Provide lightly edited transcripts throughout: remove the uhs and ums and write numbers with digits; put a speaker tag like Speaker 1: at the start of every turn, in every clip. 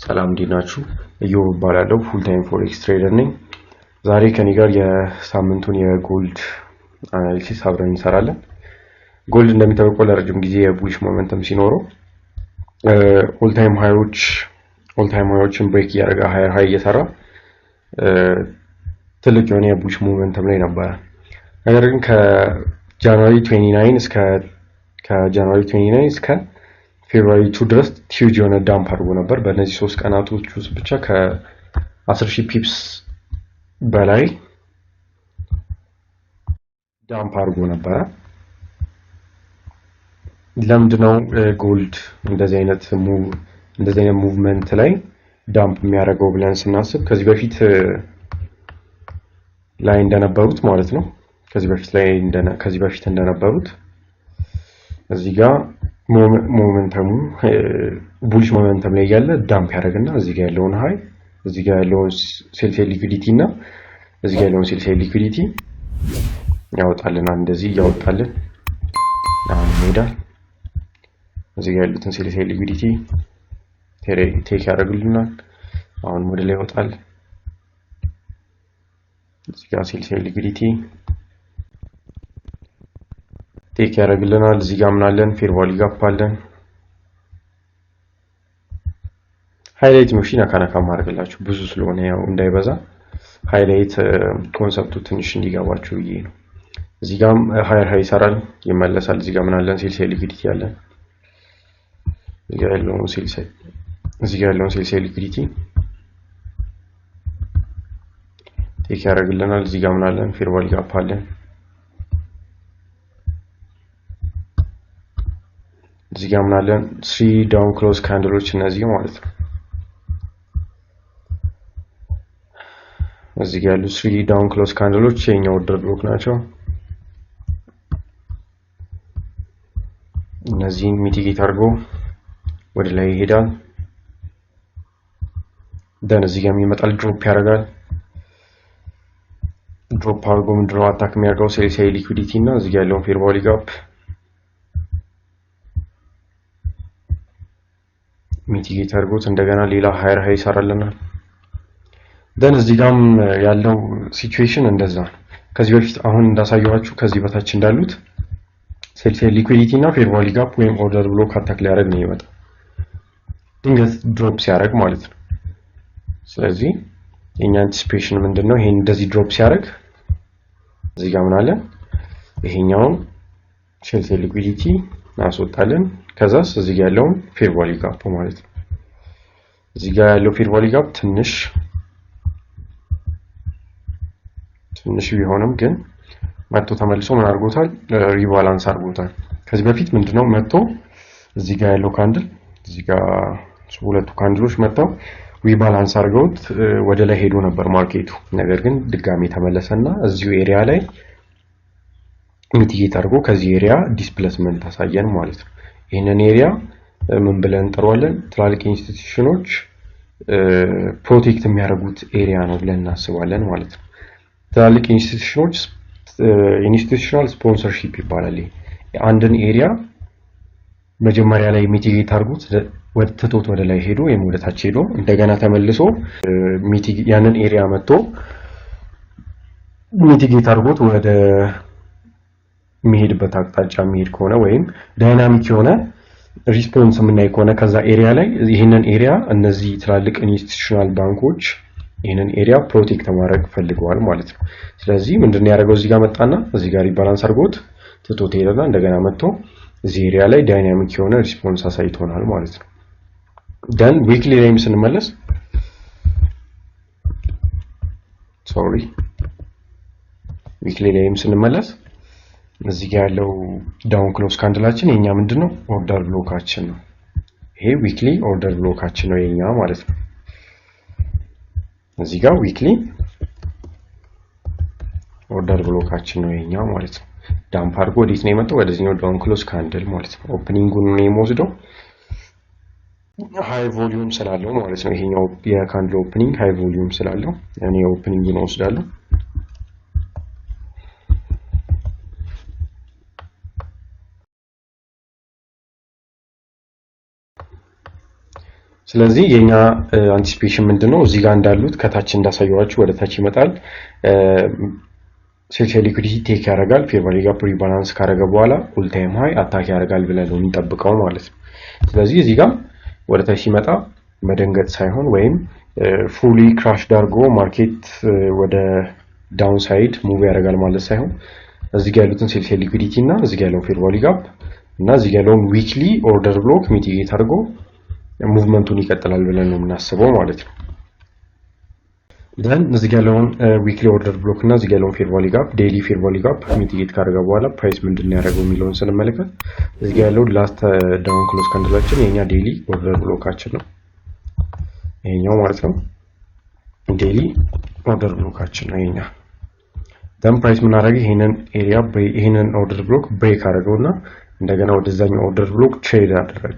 Speaker 1: ሰላም እንዲናችሁ እዮብ እባላለሁ ፉል ታይም ፎሬክስ ትሬደር ነኝ። ዛሬ ከኔ ጋር የሳምንቱን የጎልድ አናሊሲስ አብረን እንሰራለን። ጎልድ እንደሚታወቀው ለረጅም ጊዜ የቡሊሽ ሞመንተም ሲኖረው ኦል ታይም ሃዮችን ብሬክ እያደረገ ሃየር ሃይ እየሰራ ትልቅ የሆነ የቡሊሽ ሞመንተም ላይ ነበር። ነገር ግን ከጃንዋሪ 29 እስከ ፌብሩዋሪ 2 ድረስ ሂውጅ የሆነ ዳምፕ አድርጎ ነበር። በእነዚህ 3 ቀናቶች ውስጥ ብቻ ከ10000 ፒፕስ በላይ ዳምፕ አድርጎ ነበር። ለምንድነው ጎልድ እንደዚህ አይነት ሙቭመንት ላይ ዳምፕ የሚያደርገው ብለን ስናስብ ከዚህ በፊት ላይ እንደነበሩት ማለት ነው። ከዚህ በፊት እንደነበሩት እዚህ ጋር ሞመንተሙ ቡሊሽ ሞመንተም ላይ ያለ ዳምፕ ያደርግና እዚህ ጋር ያለውን ሃይ እዚህ ጋር ያለውን ሴል ሊኩዊዲቲ እና እዚህ ጋር ያለውን ሴል ሊኩዊዲቲ ያወጣልና እንደዚህ ያወጣልን አሁን ይሄዳል። እዚህ ጋር ያሉትን ሴል ሊኩዊዲቲ ቴክ ያደርግልናል። አሁን ወደ ላይ ይወጣል። እዚህ ጋር ሴል ሊኩዊዲቲ ቴክ ያደርግልናል። እዚህ ጋር ምን አለን? ፌር ቫልዩ ጋፕ አለን። ሃይላይት መሽን አካናካ ማድረግላችሁ ብዙ ስለሆነ ያው እንዳይበዛ ሃይላይት ኮንሰፕቱ ትንሽ እንዲገባችሁ ብዬ ነው። እዚህ ጋርም ሃየር ሃይ ይሰራል ይመለሳል። እዚህ ጋር ምን አለን? ሴል ሊኩዊዲቲ አለን። እዚህ ጋር ያለውን ሴል ሊኩዊዲቲ ቴክ ያደርግልናል። እዚህ ጋር ምን አለን? ፌር ቫልዩ ጋፕ አለን። እዚህ ጋር ምን አለን? 3 ዳውን ክሎዝ ካንድሎች እነዚህ ማለት ነው። እዚህ ጋር ያሉ 3 ዳውን ክሎዝ ካንድሎች የኛ ኦርደር ብሎክ ናቸው። እነዚህን ሚቲጌት አድርጎ ወደ ላይ ይሄዳል። ደን እዚህ ጋር የሚመጣል ድሮፕ ያደርጋል። ድሮፕ አድርጎ ምንድነው አታክ የሚያደርገው? ሴል ሊኩዊዲቲ እና እዚህ ጋር ያለውን ፌር ቫልዩ ጋፕ ሚቲጌት አድርጎት እንደገና ሌላ ሃየር ሃይ ይሰራልናል። ደን እዚህ ጋርም ያለው ሲቹዌሽን እንደዛ ነው። ከዚህ በፊት አሁን እንዳሳየኋችሁ ከዚህ በታች እንዳሉት ሴል ሊኩዊዲቲ እና ፌር ቫልዩ ጋፕ ወይም ኦርደር ብሎክ አታክ ሊያደርግ ነው ይመጣ ድንገት ድሮፕ ሲያደርግ ማለት ነው። ስለዚህ የኛ አንቲሲፔሽን ምንድነው? ይሄን እንደዚህ ድሮፕ ሲያደርግ እዚህ ጋር ምን አለ? ይሄኛውን ሴል ሊኩዊዲቲ እናስወጣለን። ከዛስ እዚህ ጋር ያለውን ፌር ቫልዩ ጋፕ ማለት ነው። እዚህ ጋር ያለው ፌር ቫልዩ ጋፕ ትንሽ ቢሆንም ግን መጥቶ ተመልሶ ምን አድርጎታል? ሪባላንስ አድርጎታል። ከዚህ በፊት ምንድነው መጥቶ እዚህ ጋር ያለው ካንድል እዚህ ጋር ሁለቱ ካንድሎች መጥተው ሪባላንስ አድርገውት ወደ ላይ ሄዶ ነበር ማርኬቱ። ነገር ግን ድጋሜ ተመለሰና እዚሁ ኤሪያ ላይ ሚቲጌት አድርጎ ከዚህ ኤሪያ ዲስፕሌስመንት አሳየን ማለት ነው። ይሄንን ኤሪያ ምን ብለን እንጠራዋለን? ትላልቅ ኢንስቲትዩሽኖች ፕሮቴክት የሚያደርጉት ኤሪያ ነው ብለን እናስባለን ማለት ነው። ትላልቅ ኢንስቲትዩሽናል ስፖንሰርሺፕ ይባላል። አንድን ኤሪያ መጀመሪያ ላይ ሚቲጌት አድርጎት ትቶት ወደ ላይ ሄዶ ወይም ወደ ታች ሄዶ እንደገና ተመልሶ ያንን ኤሪያ መጥቶ ሚቲጌት አድርጎት ወደ የሚሄድበት አቅጣጫ የሚሄድ ከሆነ ወይም ዳይናሚክ የሆነ ሪስፖንስ የምናይ ከሆነ ከዛ ኤሪያ ላይ ይሄንን ኤሪያ እነዚህ ትላልቅ ኢንስቲትዩሽናል ባንኮች ይሄንን ኤሪያ ፕሮቴክት ማድረግ ፈልገዋል ማለት ነው። ስለዚህ ምንድነው ያደረገው? እዚህ ጋር መጣና እዚህ ጋር ሪባላንስ አድርጎት ትቶት ሄደና እንደገና መጥቶ እዚህ ኤሪያ ላይ ዳይናሚክ የሆነ ሪስፖንስ አሳይቶናል ማለት ነው። ደን ዊክሊ ላይም ስንመለስ እዚህ ጋር ያለው ዳውን ክሎዝ ካንድላችን የኛ ምንድነው? ኦርደር ብሎካችን ነው። ይሄ ዊክሊ ኦርደር ብሎካችን ነው የኛ ማለት ነው። እዚህ ጋር ዊክሊ ኦርደር ብሎካችን ነው የኛ ማለት ነው። ዳምፕ አድርጎ ወዴት ነው የመጣው? ወደዚህኛው ዳውን ክሎዝ ካንድል ማለት ነው። ኦፕኒንጉን ነው የሚወስደው ሃይ ቮሊዩም ስላለው ማለት ነው። ይሄኛው የካንድል ኦፕኒንግ ሃይ ቮሊዩም ስላለው እኔ ኦፕኒንጉን ወስዳለሁ። ስለዚህ የኛ አንቲሲፔሽን ምንድነው እዚህ ጋር እንዳሉት ከታች እንዳሳየዋችሁ ወደ ታች ይመጣል። ሴል ሊኩዊዲቲ ቴክ ያደርጋል። ፌር ቫልዩ ጋፕ ሪባላንስ ካደረገ በኋላ ኦል ታይም ሃይ አታክ ያደርጋል ብለን ነው የምንጠብቀው ማለት ነው። ስለዚህ እዚህ ጋር ወደ ታች ሲመጣ መደንገጥ ሳይሆን ወይም ፉሊ ክራሽ ዳርጎ ማርኬት ወደ ዳውን ሳይድ ሙቭ ያደርጋል ማለት ሳይሆን እዚህ ጋር ያሉትን ሴል ሊኩዊዲቲ እና እዚህ ጋር ያለውን ፌር ቫልዩ ጋፕ እና እዚህ ጋር ያለውን ዊክሊ ኦርደር ብሎክ ሚቲጌት አድርጎ ሙቭመንቱን ይቀጥላል ብለን ነው የምናስበው ማለት ነው። ደን እዚህ ጋር ያለውን ዊክሊ ኦርደር ብሎክ እና እዚህ ጋር ያለውን ፌር ቫልዩ ጋፕ ዴይሊ ፌር ቫልዩ ጋፕ ሚቲጌት ካደረገ በኋላ ፕራይስ ምንድነው ያደረገው የሚለውን ስንመለከት እዚህ ጋር ያለው ላስት ዳውን ክሎዝ ካንድላችን የኛ ዴይሊ ኦርደር ብሎካችን ነው ይሄኛው ማለት ነው። ዴይሊ ኦርደር ብሎካችን ነው የኛ። ደን ፕራይስ ምን አደረገ? ይሄንን ኦርደር ብሎክ ብሬክ አደረገውና እንደገና ወደዛኛው ኦርደር ብሎክ ትሬድ አደረገ።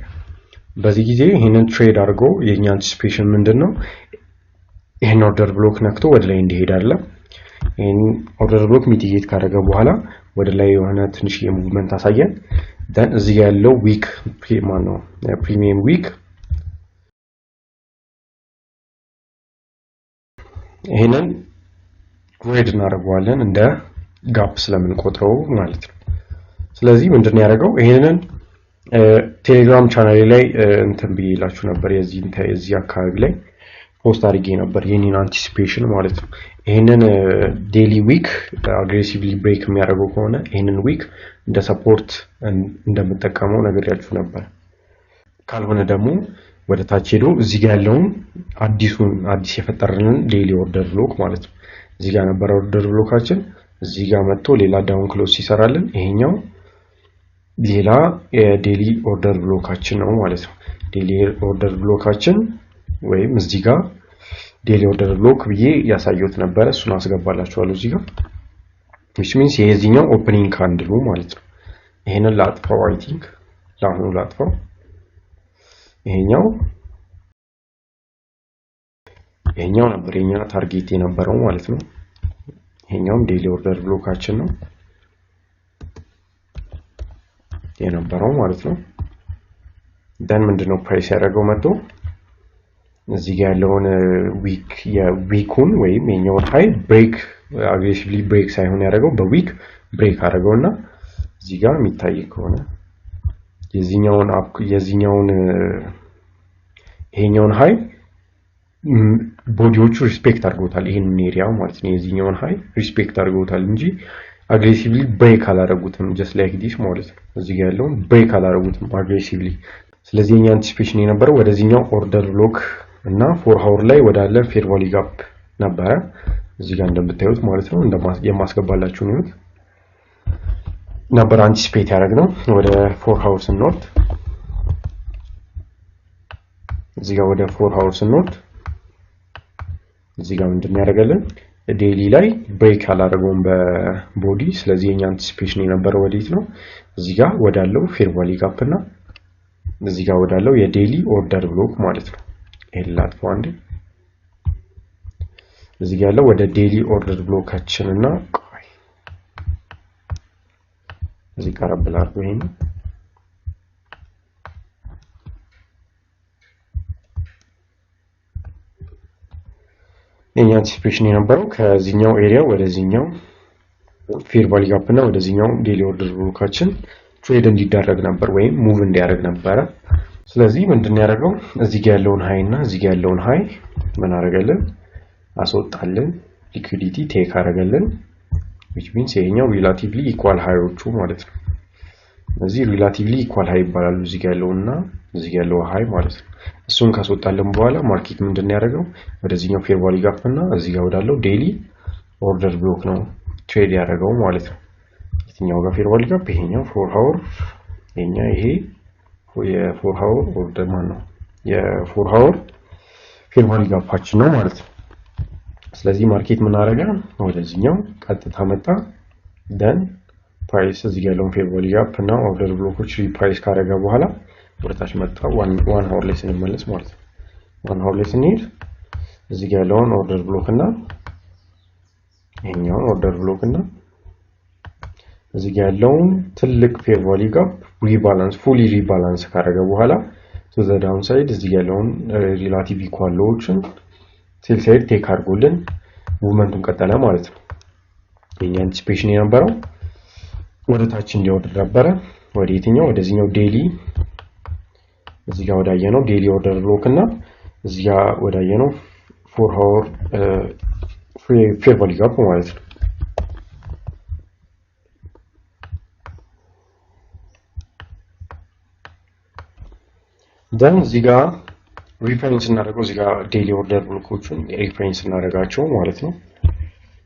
Speaker 1: በዚህ ጊዜ ይሄንን ትሬድ አድርጎ የኛ አንቲሲፔሽን ምንድነው ይሄን ኦርደር ብሎክ ነክቶ ወደ ላይ እንዲሄድ አይደለም። ይሄን ኦርደር ብሎክ ሚቲጌት ካደረገ በኋላ ወደ ላይ የሆነ ትንሽ የሙቭመንት አሳየን። ደን እዚህ ጋር ያለው ዊክ ፕሪሚየም ዊክ ይሄንን ሬድ እናደርገዋለን እንደ ጋፕ ስለምንቆጥረው ማለት ነው። ስለዚህ ምንድነው ያደረገው? ይሄንን ቴሌግራም ቻናሌ ላይ እንትን ብዬላችሁ ነበር። የዚህ አካባቢ ላይ ፖስት አድርጌ ነበር የኔን አንቲሲፔሽን ማለት ነው። ይሄንን ዴይሊ ዊክ አግሬሲቭሊ ብሬክ የሚያደርገው ከሆነ ይሄንን ዊክ እንደ ሰፖርት እንደምጠቀመው ነግሬያችሁ ነበር። ካልሆነ ደግሞ ወደ ታች ሄዶ እዚህ ጋር ያለውን አዲስ የፈጠረንን ዴይሊ ኦርደር ብሎክ ማለት ነው። እዚህ ጋር ነበር ኦርደር ብሎካችን። እዚህ ጋር መጥቶ ሌላ ዳውን ክሎዝ ሲሰራልን ይሄኛው ሌላ የዴይሊ ኦርደር ብሎካችን ነው ማለት ነው። ዴይሊ ኦርደር ብሎካችን ወይም እዚህ ጋር ዴይሊ ኦርደር ብሎክ ብዬ ያሳየሁት ነበር። እሱን አስገባላችኋለሁ እዚህ ጋር which means የዚህኛው ኦፕኒንግ ካንድሉ ማለት ነው። ይሄንን ላጥፋው አይ ቲንክ ለአሁኑ ላጥፋው። ይሄኛው ነበር የኛ ታርጌት የነበረው ማለት ነው። ይሄኛውም ዴይሊ ኦርደር ብሎካችን ነው የነበረው ማለት ነው። ደን ምንድነው ፕራይስ ያደረገው መጥቶ እዚህ ጋር ያለውን የዊኩን ወይም የኛውን ሃይ ብሬክ አግሬሲቭሊ ብሬክ ሳይሆን ያደረገው በዊክ ብሬክ አደረገውና እዚህ ጋር የሚታይ ከሆነ ይሄኛውን ሃይ ቦዲዎቹ ሪስፔክት አድርገውታል። ይሄንን ኤሪያ ማለት ነው የዚህኛውን ሃይ ሪስፔክት አድርገውታል እንጂ አግሬሲቭሊ ብሬክ አላደረጉትም። ጀስት ላይክ ዲስ ማለት ነው። እዚህ ጋር ያለውን ብሬክ አላደረጉትም አግሬሲቭሊ። ስለዚህ የኛ አንቲሲፔሽን የነበረው ወደዚህኛው ኦርደር ብሎክ እና 4 ሃወር ላይ ወዳለ ፌር ቫልዩ ጋፕ ነበረ እዚህ ጋር እንደምታዩት ማለት ነው። የማስገባላችሁ ነው ነበር አንቲሲፔት ያደረግነው። ወደ 4 ሃወር ስንወርድ እዚህ ጋር ወደ 4 ሃወር ስንወርድ እዚህ ጋር ምንድነው ያደረገልን? ዴይሊ ላይ ብሬክ አላደረገውም በቦዲ። ስለዚህ የኛ አንቲሲፔሽን የነበረው ወዴት ነው? እዚህ ጋር ወዳለው ፌር ቫልዩ ጋፕ እና እዚህ ጋር ወዳለው የዴይሊ ኦርደር ብሎክ ማለት ነው። ይላጥፋው አንዴ። እዚህ ጋር ያለው ወደ ዴይሊ ኦርደር ብሎካችን እና እዚህ ጋር አብላርኩ ይሄን የኛ አንቲሲፔሽን የነበረው ከዚህኛው ኤሪያ ወደዚህኛው ፌር ቫልዩ ጋፕ እና ወደዚህኛው ዴይሊ ኦርደር ብሎካችን ትሬድ እንዲደረግ ነበር ወይም ሙቭ እንዲያደርግ ነበረ። ስለዚህ ምንድነው ያደረገው? እዚህ ጋር ያለውን ሃይ እና እዚህ ጋር ያለውን ሃይ ምን አደረገልን? አስወጣልን። ሊኩዊዲቲ ቴክ አደረገልን። which means ይሄኛው ሪላቲቭሊ ኢኳል ሃይዎቹ ማለት ነው። እዚህ ሪላቲቭሊ ኢኳል ሃይ ይባላሉ እዚህ ጋር ያለውና እዚህ ጋር ያለው ሃይ ማለት ነው። እሱን ካስወጣልን በኋላ ማርኬት ምንድነው ያደረገው? ወደዚህኛው ፌር ቫልዩ ጋፕ እና እዚህ ጋር ወዳለው ዴይሊ ኦርደር ብሎክ ነው ትሬድ ያደረገው ማለት ነው። የትኛው ጋር ፌር ቫልዩ ጋፕ? ይሄኛው 4 ሃወር የኛ ይሄ የ4 ሃወር ኦርደር ማን ነው የ4 ሃወር ፌር ቫልዩ ጋፓችን ነው ማለት ነው። ስለዚህ ማርኬት ምን አደረገ? ወደዚህኛው ቀጥታ መጣ። ደን ፕራይስ እዚህ ጋር ያለውን ፌር ቫልዩ ጋፕ እና ኦርደር ብሎኮች ሪፕራይስ ካደረገ በኋላ ወደታች መጣ። 1 ሃወር ላይ ስንመለስ ማለት ነው። 1 ሃወር ላይ ስንሄድ እዚህ ጋር ያለውን ኦርደር ብሎክ እና ይሄኛውን ኦርደር ብሎክ እና እዚህ ጋር ያለውን ትልቅ ፌር ቫልዩ ጋፕ ሪባላንስ ፉሊ ሪባላንስ ካደረገ በኋላ to the downside እዚህ ያለውን ሪላቲቭ ኢኳል ሎዎችን ሴል ሳይድ ቴክ አድርጎልን ሙቭመንቱን ቀጠለ ማለት ነው። የኛ አንቲሲፔሽን የነበረው ወደ ታች እንዲወርድ ነበረ። ወደ የትኛው ወደዚህኛው ዴይሊ እዚህ ጋር ወዳየነው ዴይሊ ኦርደር ብሎክ እና እዚህ ጋር ወዳየነው 4 hour ፌር ቫልዩ ጋፕ ማለት ነው። then እዚህ ጋር ሪፈረንስ እናደርገው እዚህ ጋር ዴይሊ ኦርደር ብሎኮቹን ሪፈረንስ እናደርጋቸው ማለት ነው።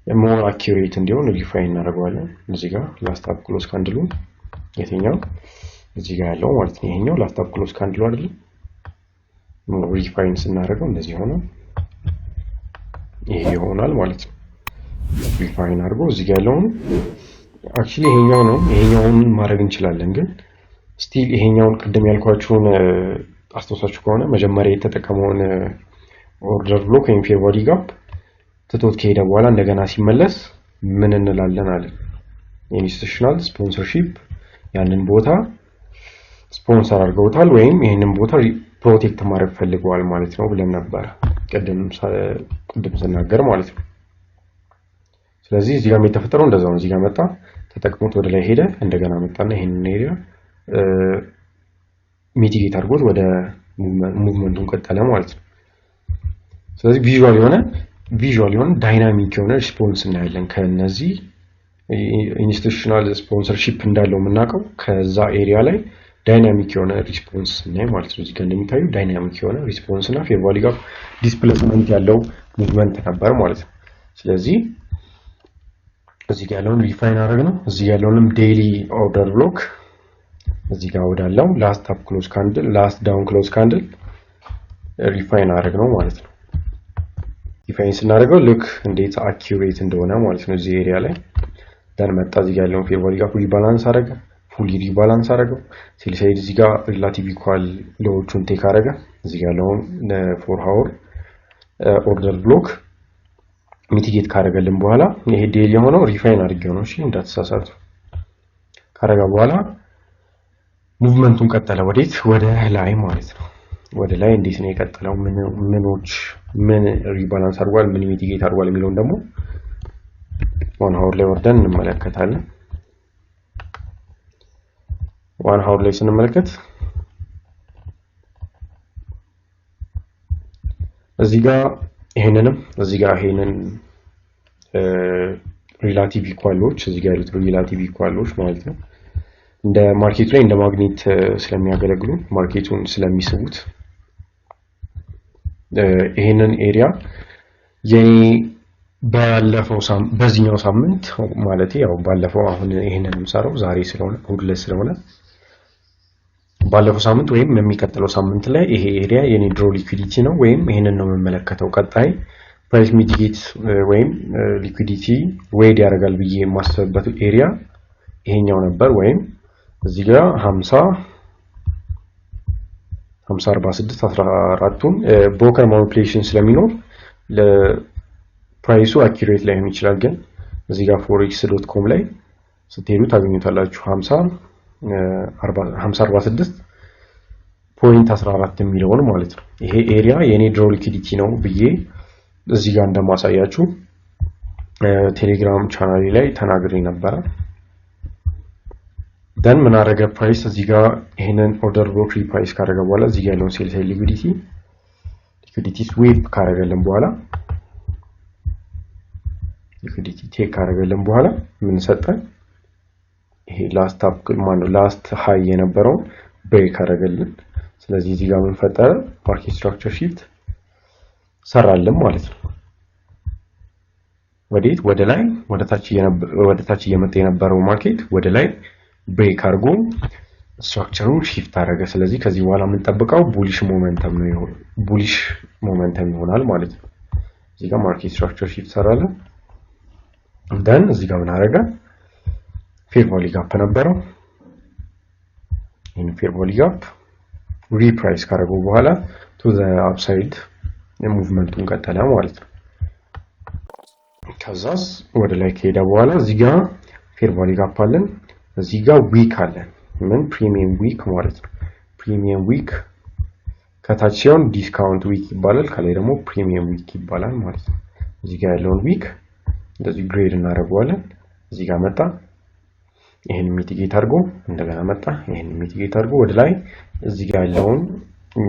Speaker 1: ሞር አኪዩሬት እንዲሆን ሪፋይን እናደርገዋለን። እዚህ ጋር ላስት አፕ ክሎዝ ካንድሉ የትኛው እዚህ ጋር ያለው ማለት ነው። ይሄኛው ላስት አፕ ክሎዝ ካንድሉ አይደል? ሪፋይን ስናደርገው እንደዚህ ሆነ ይሄ ይሆናል ማለት ነው። ሪፋይን አድርጎ እዚህ ጋር ያለውን አክቹሊ ይሄኛው ነው። ይሄኛውን ማድረግ እንችላለን፣ ግን ስቲል ይሄኛውን ቅድም ያልኳችሁን አስተውሳችሁ ከሆነ መጀመሪያ የተጠቀመውን ኦርደር ብሎክ ወይም ፌር ቫልዩ ጋፕ ትቶት ከሄደ በኋላ እንደገና ሲመለስ ምን እንላለን አለ ኢንስቲትዩሽናል ስፖንሰርሺፕ ያንን ቦታ ስፖንሰር አድርገውታል ወይም ይሄንን ቦታ ፕሮቴክት ማድረግ ፈልገዋል ማለት ነው ብለን ነበር ቅድም ስናገር ማለት ነው። ስለዚህ እዚህ ጋር የተፈጠረው እንደዛው ነው። እዚህ ጋር መጣ፣ ተጠቅሞት ወደ ላይ ሄደ፣ እንደገና መጣና ይሄንን ኤሪያ ሚቲጌት አድርጎት ወደ ሙቭመንቱን ቀጠለ ማለት ነው። ስለዚህ ቪዥዋል የሆነ ዳይናሚክ የሆነ ሪስፖንስ እናያለን። ከነዚህ ኢንስቲትዩሽናል ስፖንሰርሺፕ እንዳለው የምናውቀው ከዛ ኤሪያ ላይ ዳይናሚክ የሆነ ሪስፖንስ እናይ ማለት ነው። እዚህ ጋር እንደሚታዩ ዳይናሚክ የሆነ ሪስፖንስ እና ፌር ቫልዩ ጋፕ ዲስፕሌስመንት ያለው ሙቭመንት ነበር ማለት ነው። ስለዚህ እዚህ ጋር ያለውን ሪፋይን አደረግ ነው። እዚህ ያለውንም ዴይሊ ኦርደር ብሎክ እዚህ ጋር ወዳለው ላስት አፕ ክሎዝ ካንድል ላስት ዳውን ክሎዝ ካንድል ሪፋይን አደረግ ነው ማለት ነው። ሪፋይን ስናደርገው ልክ እንዴት አኪዩሬት እንደሆነ ማለት ነው። እዚህ ኤሪያ ላይ ደን መጣ፣ እዚህ ጋር ያለውን ፌር ቫልዩ ጋፕ ሪባላንስ አደረገ፣ ፉሊ ሪባላንስ አደረገው። ሴል ሳይድ እዚህ ጋር ሪላቲቭ ኢኳል ሎዎቹን ቴክ አደረገ። እዚህ ጋር ያለውን 4 hour ኦርደር ብሎክ ሚቲጌት ካደረገልን በኋላ ይሄ ዴይሊ የሆነው ሪፋይን አድርጌው ነው። እሺ እንዳትሳሳቱ። ካደረገ በኋላ ሙቭመንቱን ቀጠለ። ወዴት? ወደ ላይ ማለት ነው። ወደ ላይ እንዴት ነው የቀጠለው? ምን ሪባላንስ አድርጓል፣ ምን ሚቲጌት አድርጓል የሚለውን ደግሞ 1 hour ላይ ወርደን እንመለከታለን። 1 hour ላይ ስንመለከት እዚህ ጋር ይሄንን ሪላቲቭ ኢኳሎች እዚህ ጋር ያሉት ሪላቲቭ ኢኳሎች ማለት ነው እንደ ማርኬቱ ላይ እንደ ማግኔት ስለሚያገለግሉ ማርኬቱን ስለሚስቡት ይሄንን ኤሪያ በዚህኛው ሳምንት ማለት ያው ባለፈው አሁን ይሄንን የምሰራው ዛሬ ስለሆነ ሁለት ስለሆነ ባለፈው ሳምንት ወይም የሚቀጥለው ሳምንት ላይ ይሄ ኤሪያ የኔ ድሮ ሊኩዊዲቲ ነው ወይም ይሄንን ነው የምመለከተው። ቀጣይ ፕራይስ ሚቲጌት ወይም ሊኩዊዲቲ ዌይድ ያደርጋል ብዬ የማስበበት ኤሪያ ይሄኛው ነበር። ወይም እዚህ ጋር 50 46 14ቱን ብሮከር ማኒፑሌሽን ስለሚኖር ለፕራይሱ አኪዩሬት ላይሆን ይችላል። ግን እዚህ ጋር forex.com ላይ ስትሄዱ ታገኙታላችሁ 50.46 የሚለውን ማለት ነው። ይሄ ኤሪያ የኔ ድሮ ሊኩዊዲቲ ነው ብዬ እዚህ ጋር እንደማሳያችሁ ቴሌግራም ቻናሌ ላይ ተናግሬ ነበር። ደን ምን አደረገ ፕራይስ እዚህ ጋር ይሄንን ኦርደር ብሎክ ሪፕራይስ ካደረገ በኋላ እዚህ ጋር ያለውን ሴል ሳይድ ሊኩዊዲቲ ስዊፕ ካደረገልን በኋላ ሊኩዊዲቲ ቴክ ካደረገልን በኋላ ምን ሰጠን? ይሄ ላስት ሃይ የነበረውን ብሬክ አደረገልን። ስለዚህ እዚህ ጋር ምን ፈጠረ? ማርኬት ስትራክቸር ሺፍት ሰራልን ማለት ነው። ወዴት? ወደ ላይ ወደ ታች እየመጣ የነበረው ማርኬት ወደ ላይ ብሬክ አድርጎ ስትራክቸሩን ሺፍት አደረገ። ስለዚህ ከዚህ በኋላ የምንጠብቀው ቡሊሽ ሞመንተም ይሆናል ማለት ነው። እዚህ ጋር ማርኬት ስትራክቸር ሺፍት ሰራለን። ደን እዚህ ጋር ምን አደረገ? ፌር ቫልዩ ጋፕ ነበረው። ይሄን ፌር ቫልዩ ጋፕ ሪፕራይስ ካደረገው በኋላ ቱ ዘ አፕሳይድ ሙቭመንቱን ቀጠለ ማለት ነው። ከዛስ ወደ ላይ ከሄደ በኋላ እዚህ ጋር ፌር ቫልዩ ጋፕ አለን። እዚህ ጋር ዊክ አለን። ምን ፕሪሚየም ዊክ ማለት ነው። ፕሪሚየም ዊክ ከታች ሲሆን ዲስካውንት ዊክ ይባላል፣ ከላይ ደግሞ ፕሪሚየም ዊክ ይባላል ማለት ነው። እዚህ ጋር ያለውን ዊክ እንደዚህ ግሬድ እናደርገዋለን። እዚህ ጋር መጣ፣ ይሄን ሚቲጌት አድርጎ እንደገና መጣ፣ ይሄን ሚቲጌት አድርጎ ወደ ላይ እዚህ ጋር ያለውን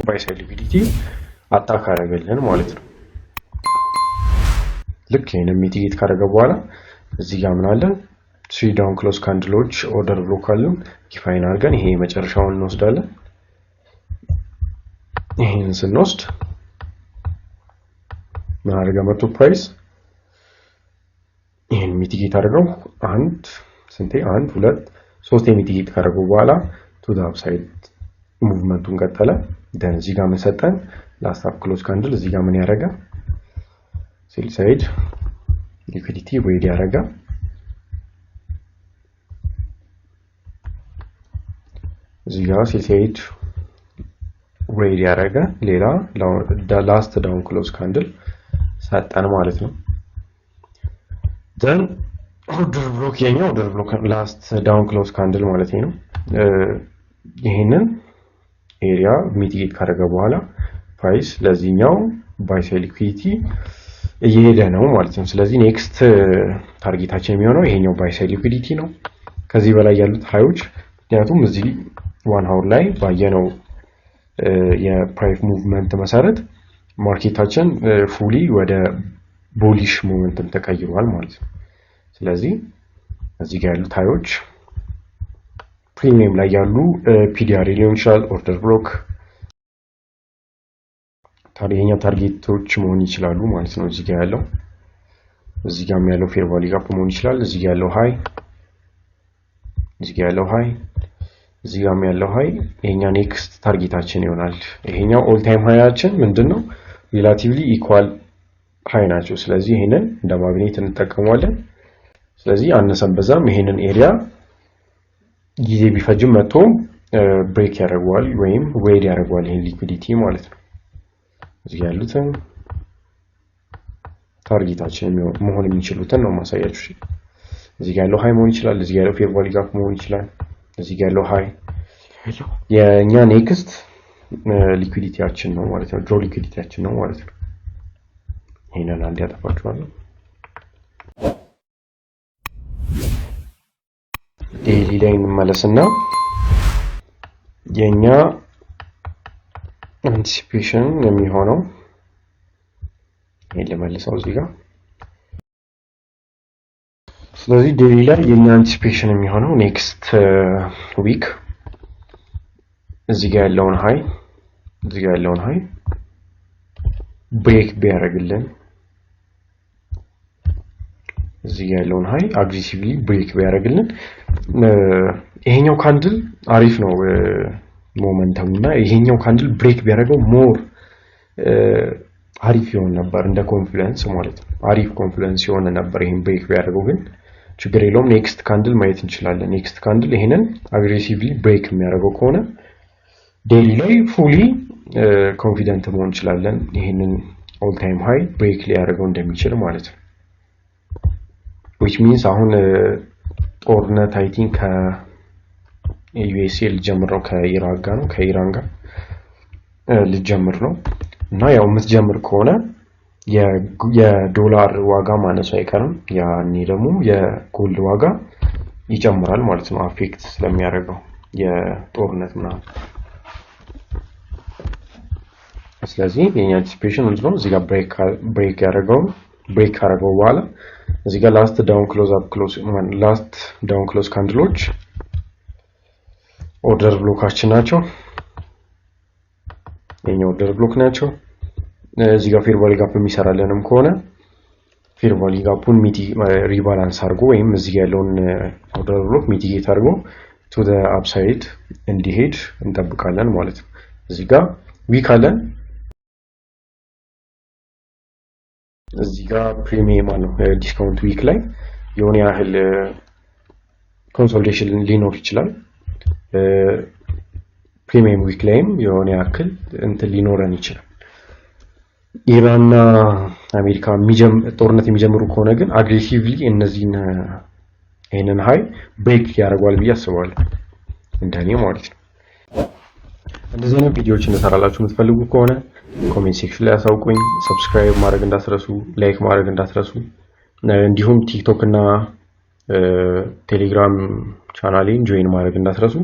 Speaker 1: ባይ ሳይድ ሊኩዊዲቲ አታክ አደረገልን ማለት ነው። ልክ ይሄን ሚቲጌት ካደረገ በኋላ እዚህ ጋር ምን አለን? 3 ዳውን ክሎዝ ካንድሎች ኦርደር ብሎክ አሉን። ዲፋይን አድርገን ይሄ መጨረሻውን እንወስዳለን። ይሄን ስንወስድ ምን አደረገ? መቶ ፕራይስ ይሄን ሚቲጌት አድርገው አንድ 2 3 ሚቲጌት ካደረገው በኋላ ቱ ዘ አፕሳይድ ሙቭመንቱን ቀጠለ። ደን እዚህ ጋር መሰጠን ላስት አፕ ክሎዝ ካንድል እዚህ ጋር ምን ያደረገ? ሴል ሳይድ ሊኩዊዲቲ ዌድ ያደረገ። እዚህ ጋር ሴል ሳይድ ዌድ ያደረገ ሌላ ላስት ዳውን ክሎዝ ካንድል ሰጠን ማለት ነው። ደን ኦርደር ብሎክ የኛው ኦርደር ብሎክ ላስት ዳውን ክሎዝ ካንድል ማለት ነው። ይሄንን ኤሪያ ሚቲጌት ካደረገ በኋላ ፕራይስ ለዚህኛው ባይ ሳይድ ሊኩዊዲቲ እየሄደ ነው ማለት ነው። ስለዚህ ኔክስት ታርጌታችን የሚሆነው ይሄኛው ባይ ሳይድ ሊኩዊዲቲ ነው። ከዚህ በላይ ያሉት ሃዮች ምክንያቱም እዚህ 1 ሃወር ላይ ባየነው የፕራይስ ሙቭመንት መሰረት ማርኬታችን ፉሊ ወደ ቡሊሽ ሞመንትም ተቀይሯል ማለት ነው። ስለዚህ እዚህ ጋር ያሉት ሃዮች ፕሪሚየም ላይ ያሉ ፒዲአር ሊሆን ይችላል፣ ኦርደር ብሎክ ታዲያ ታርጌቶች መሆን ይችላሉ ማለት ነው። እዚህ ጋር ያለው ፌር ቫልዩ ጋፕ መሆን ይችላል። እዚህ ጋር ያለው ሃይ፣ እዚህ ጋር ያለው ሃይ የኛ ኔክስት ታርጌታችን ይሆናል። ይሄኛው ኦል ታይም ሃያችን ምንድነው? ሪላቲቭሊ ኢኳል ሃይ ናቸው። ስለዚህ ይሄንን እንደ ማግኔት እንጠቀመዋለን። ስለዚህ አነሰም በዛም ይሄንን ኤሪያ ጊዜ ቢፈጅም መጥቶ ብሬክ ያደርገዋል ወይም ዌድ ያደርገዋል ይሄን ሊኩዊዲቲ ማለት ነው። እዚህ ያሉትን ታርጌታችን መሆን የሚችሉትን ነው ማሳያችሁ። እዚህ ጋር ያለው ሃይ መሆን ይችላል፣ እዚህ ጋር ያለው ፌር ቫልዩ ጋፕ መሆን ይችላል፣ እዚህ ጋር ያለው ሃይ የኛ ኔክስት ሊኩዊዲቲያችን ነው ማለት ነው። ድሮ ሊኩዊዲቲያችን ነው ማለት ነው። ይሄንን አንድ ያጠፋችኋለሁ። ዴይሊ ላይ እንመለስና የኛ አንቲሲፔሽን የሚሆነው ይሄን ለመልሰው እዚህ ጋር። ስለዚህ ዴይሊ ላይ የኛ አንቲሲፔሽን የሚሆነው ኔክስት ዊክ እዚህ ጋር ያለውን ሃይ ብሬክ ቢያደርግልን፣ እዚህ ጋር ያለውን ሃይ አግሬሲቭሊ ብሬክ ቢያደርግልን ይሄኛው ካንድል አሪፍ ነው ሞመንተም እና ይሄኛው ካንድል ብሬክ ቢያደርገው ሞር አሪፍ ይሆን ነበር፣ እንደ ኮንፊደንስ ማለት ነው። አሪፍ ኮንፊደንስ ይሆን ነበር ይሄን ብሬክ ቢያደርገው፣ ግን ችግር የለውም። ኔክስት ካንድል ማየት እንችላለን። ኔክስት ካንድል ይሄንን አግሬሲቭሊ ብሬክ የሚያደርገው ከሆነ ዴይሊ ላይ ፉሊ ኮንፊደንት መሆን እንችላለን ይሄንን ኦል ታይም ሃይ ብሬክ ሊያደርገው እንደሚችል ማለት ነው። which means አሁን ጦርነት አይ ቲንክ ከዩኤስኤ ልጀምር ነው ከኢራን ጋር ልጀምር ነው እና ያው የምትጀምር ከሆነ የዶላር ዋጋ ማነሱ አይቀርም። ያኔ ደግሞ የጎልድ ዋጋ ይጨምራል ማለት ነው፣ አፌክት ስለሚያደርገው የጦርነት ምናምን። ስለዚህ የኛ አንቲሲፔሽን ምንድነው? እዚህ ጋር ብሬክ ካደረገው በኋላ እዚህ ጋር ላስት ዳውን ክሎዝ ካንድሎች ኦርደር ብሎካችን ናቸው። የኛ ኦርደር ብሎክ ናቸው። እዚህ ጋር ፌር ቫልዩ ጋፕ የሚሰራልንም ከሆነ ፌር ቫልዩ ጋፑን ሪባላንስ አድርጎ ወይም እዚህ ጋር ያለውን ኦርደር ብሎክ ሚቲጌት አድርጎ ቱ ዘ አፕሳይድ እንዲሄድ እንጠብቃለን ማለት ነው። እዚህ ጋር ዊክ አለን። እዚህ ጋር ፕሪሚየም ነው ዲስካውንት ዊክ ላይ የሆነ ያህል ኮንሶሊዴሽን ሊኖር ይችላል። ፕሪሚየም ዊክ ላይም የሆነ ያክል እንትን ሊኖረን ይችላል። ኢራንና አሜሪካ ጦርነት የሚጀምሩ ከሆነ ግን አግሬሲቭሊ ይሄንን ሃይ ብሬክ ያደርጋል ብዬ አስባለሁ፣ እንደኔ ማለት ነው። እንደዚህ አይነት ቪዲዮዎች እንሰራላችሁ የምትፈልጉ ከሆነ ኮሜንት ሴክሽን ላይ አሳውቁኝ። ሰብስክራይብ ማድረግ እንዳትረሱ፣ ላይክ ማድረግ እንዳትረሱ። እንዲሁም ቲክቶክ እና ቴሌግራም ቻናሌን ጆይን ማድረግ እንዳትረሱ።